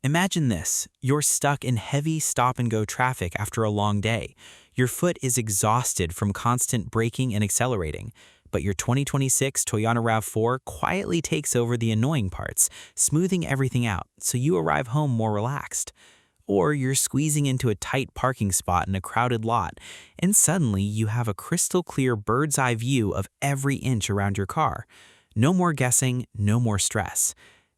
Imagine this. You're stuck in heavy stop-and-go traffic after a long day. Your foot is exhausted from constant braking and accelerating, but your 2026 Toyota RAV4 quietly takes over the annoying parts, smoothing everything out so you arrive home more relaxed. Or you're squeezing into a tight parking spot in a crowded lot, and suddenly you have a crystal-clear bird's-eye view of every inch around your car. No more guessing, no more stress.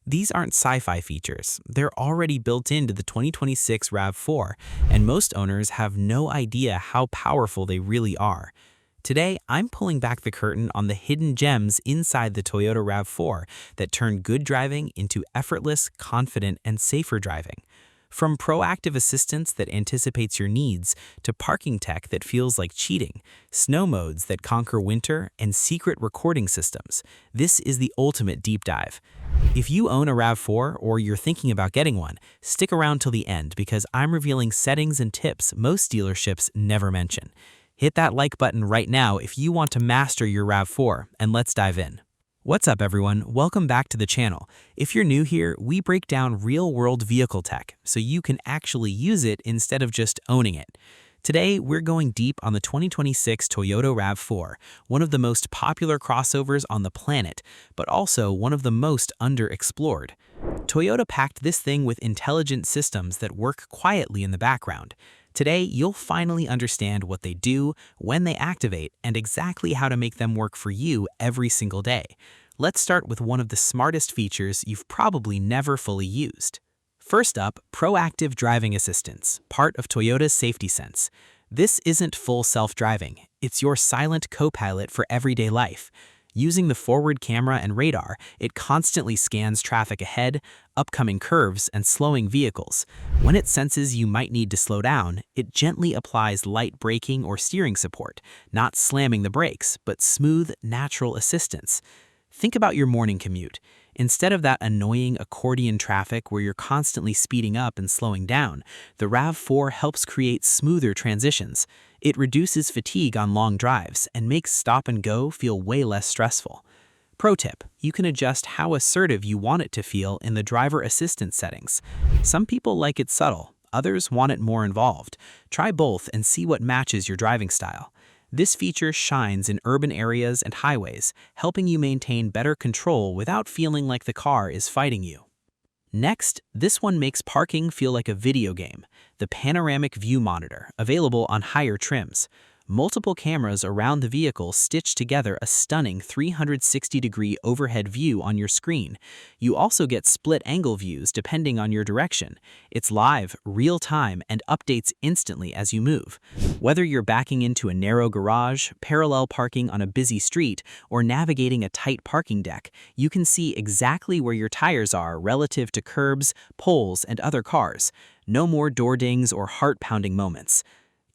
These aren't sci-fi features. They're already built into the 2026 RAV4, and most owners have no idea how powerful they really are. Today, I'm pulling back the curtain on the hidden gems inside the Toyota RAV4 that turn good driving into effortless, confident, and safer driving. From proactive assistance that anticipates your needs to parking tech that feels like cheating, snow modes that conquer winter, and secret recording systems, this is the ultimate deep dive. If you own a RAV4 or you're thinking about getting one, stick around till the end because I'm revealing settings and tips most dealerships never mention. Hit that like button right now if you want to master your RAV4, and let's dive in. What's up everyone, welcome back to the channel. If you're new here, we break down real-world vehicle tech so you can actually use it instead of just owning it. Today, we're going deep on the 2026 Toyota RAV4, one of the most popular crossovers on the planet, but also one of the most underexplored. Toyota packed this thing with intelligent systems that work quietly in the background. Today, you'll finally understand what they do, when they activate, and exactly how to make them work for you every single day. Let's start with one of the smartest features you've probably never fully used. First up, proactive driving assistance, part of Toyota's Safety Sense. This isn't full self-driving, it's your silent co-pilot for everyday life. Using the forward camera and radar, it constantly scans traffic ahead, upcoming curves, and slowing vehicles. When it senses you might need to slow down, it gently applies light braking or steering support, not slamming the brakes, but smooth, natural assistance. Think about your morning commute. Instead of that annoying accordion traffic where you're constantly speeding up and slowing down, the RAV4 helps create smoother transitions. It reduces fatigue on long drives and makes stop and go feel way less stressful. Pro tip, you can adjust how assertive you want it to feel in the driver assistance settings. Some people like it subtle, others want it more involved. Try both and see what matches your driving style. This feature shines in urban areas and highways, helping you maintain better control without feeling like the car is fighting you. Next, this one makes parking feel like a video game, the Panoramic View Monitor, available on higher trims. Multiple cameras around the vehicle stitch together a stunning 360-degree overhead view on your screen. You also get split-angle views depending on your direction. It's live, real-time, and updates instantly as you move. Whether you're backing into a narrow garage, parallel parking on a busy street, or navigating a tight parking deck, you can see exactly where your tires are relative to curbs, poles, and other cars. No more door dings or heart-pounding moments.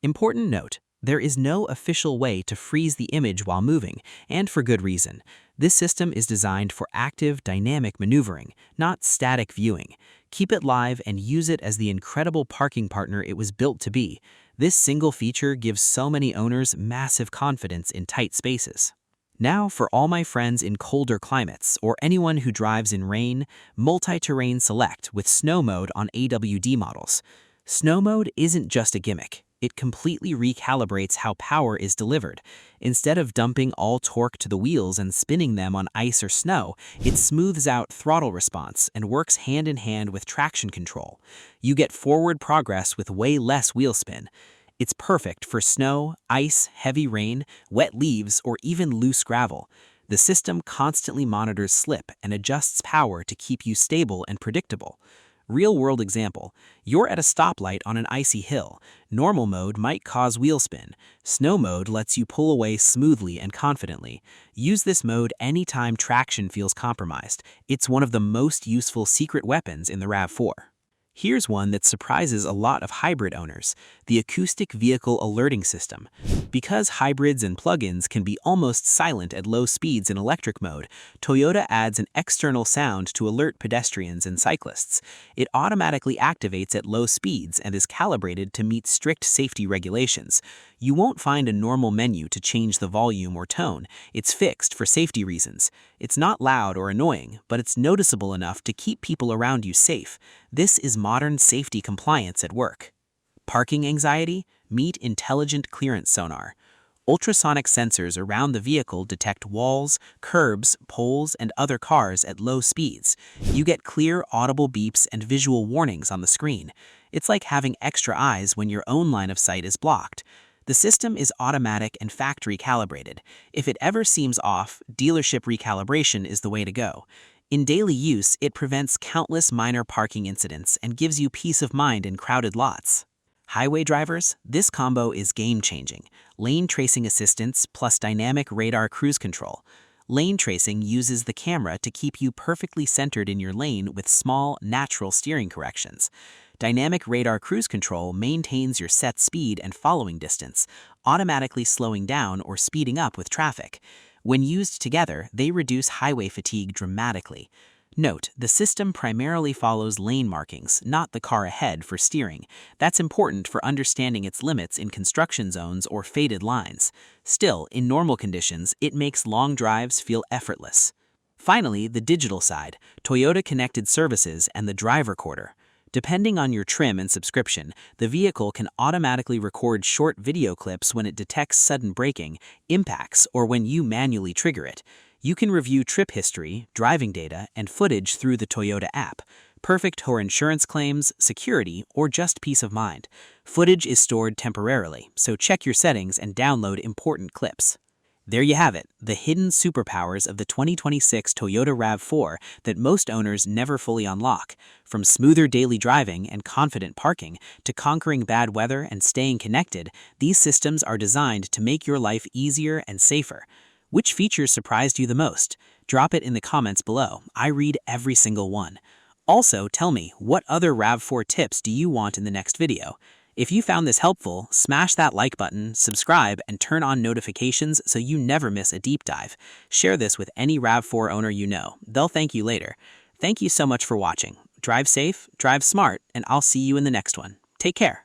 Important note: there is no official way to freeze the image while moving, and for good reason. This system is designed for active, dynamic maneuvering, not static viewing. Keep it live and use it as the incredible parking partner it was built to be. This single feature gives so many owners massive confidence in tight spaces. Now for all my friends in colder climates or anyone who drives in rain, multi-terrain select with snow mode on AWD models. Snow mode isn't just a gimmick. It completely recalibrates how power is delivered. Instead of dumping all torque to the wheels and spinning them on ice or snow, it smooths out throttle response and works hand in hand with traction control. You get forward progress with way less wheel spin. It's perfect for snow, ice, heavy rain, wet leaves, or even loose gravel. The system constantly monitors slip and adjusts power to keep you stable and predictable. Real-world example, you're at a stoplight on an icy hill. Normal mode might cause wheel spin. Snow mode lets you pull away smoothly and confidently. Use this mode anytime traction feels compromised. It's one of the most useful secret weapons in the RAV4. Here's one that surprises a lot of hybrid owners, the acoustic vehicle alerting system. Because hybrids and plug-ins can be almost silent at low speeds in electric mode, Toyota adds an external sound to alert pedestrians and cyclists. It automatically activates at low speeds and is calibrated to meet strict safety regulations. You won't find a normal menu to change the volume or tone. It's fixed for safety reasons. It's not loud or annoying, but it's noticeable enough to keep people around you safe. This is modern safety compliance at work. Parking anxiety? Meet intelligent clearance sonar. Ultrasonic sensors around the vehicle detect walls, curbs, poles, and other cars at low speeds. You get clear, audible beeps and visual warnings on the screen. It's like having extra eyes when your own line of sight is blocked. The system is automatic and factory calibrated. If it ever seems off, dealership recalibration is the way to go. In daily use, it prevents countless minor parking incidents and gives you peace of mind in crowded lots. Highway drivers, this combo is game-changing. Lane tracing assistance plus dynamic radar cruise control. Lane tracing uses the camera to keep you perfectly centered in your lane with small, natural steering corrections. Dynamic radar cruise control maintains your set speed and following distance, automatically slowing down or speeding up with traffic. When used together, they reduce highway fatigue dramatically. Note, the system primarily follows lane markings, not the car ahead for steering. That's important for understanding its limits in construction zones or faded lines. Still, in normal conditions, it makes long drives feel effortless. Finally, the digital side, Toyota Connected Services and the Drive Recorder. Depending on your trim and subscription, the vehicle can automatically record short video clips when it detects sudden braking, impacts, or when you manually trigger it. You can review trip history, driving data, and footage through the Toyota app. Perfect for insurance claims, security, or just peace of mind. Footage is stored temporarily, so check your settings and download important clips. There you have it, the hidden superpowers of the 2026 Toyota RAV4 that most owners never fully unlock. From smoother daily driving and confident parking to conquering bad weather and staying connected, these systems are designed to make your life easier and safer. Which features surprised you the most? Drop it in the comments below. I read every single one. Also, tell me, what other RAV4 tips do you want in the next video? If you found this helpful, smash that like button, subscribe, and turn on notifications so you never miss a deep dive. Share this with any RAV4 owner you know. They'll thank you later. Thank you so much for watching. Drive safe, drive smart, and I'll see you in the next one. Take care.